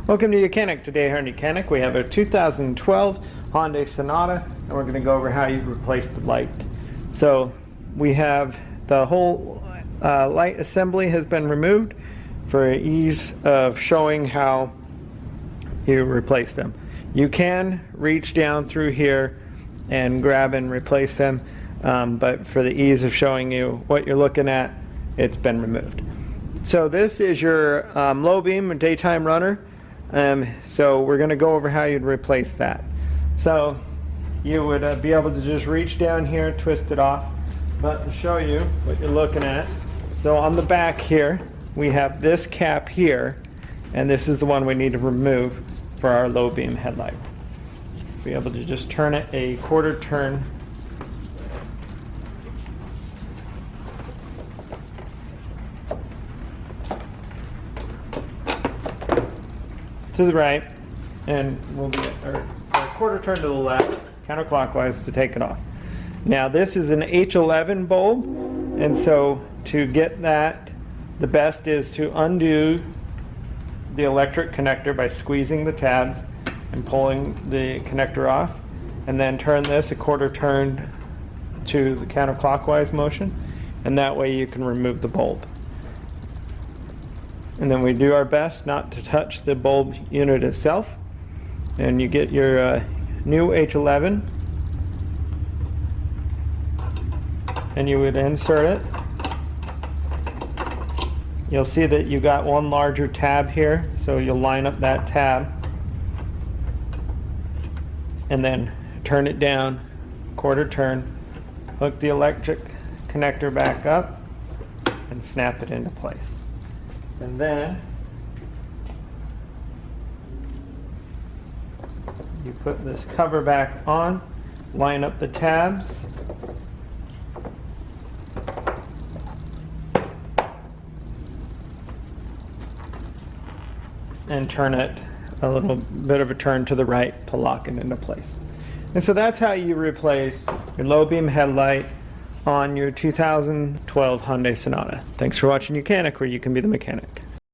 Welcome to YOUCANIC. Today here on YOUCANIC we have a 2012 Hyundai Sonata, and we're going to go over how you replace the light. So we have the whole light assembly has been removed for ease of showing how you replace them. You can reach down through here and grab and replace them, but for the ease of showing you what you're looking at, it's been removed. So this is your low beam daytime runner. So we're going to go over how you'd replace that. So you would be able to just reach down here, twist it off. But to show you what you're looking at, so on the back here we have this cap here, and this is the one we need to remove for our low beam headlight. Be able to just turn it a quarter turn. To the right, and we'll be a quarter turn to the left, counterclockwise, to take it off. Now this is an H11 bulb, and so to get that, the best is to undo the electric connector by squeezing the tabs and pulling the connector off, and then turn this a quarter turn to the counterclockwise motion, and that way you can remove the bulb. And then we do our best not to touch the bulb unit itself, and you get your new H11, and you would insert it. You'll see that you got one larger tab here, so you'll line up that tab and then turn it down, quarter turn, hook the electric connector back up and snap it into place. And then you put this cover back on, line up the tabs, and turn it a little bit of a turn to the right to lock it into place. And so that's how you replace your low beam headlight on your 2012 Hyundai Sonata. Thanks for watching YOUCANIC, where you can be the mechanic.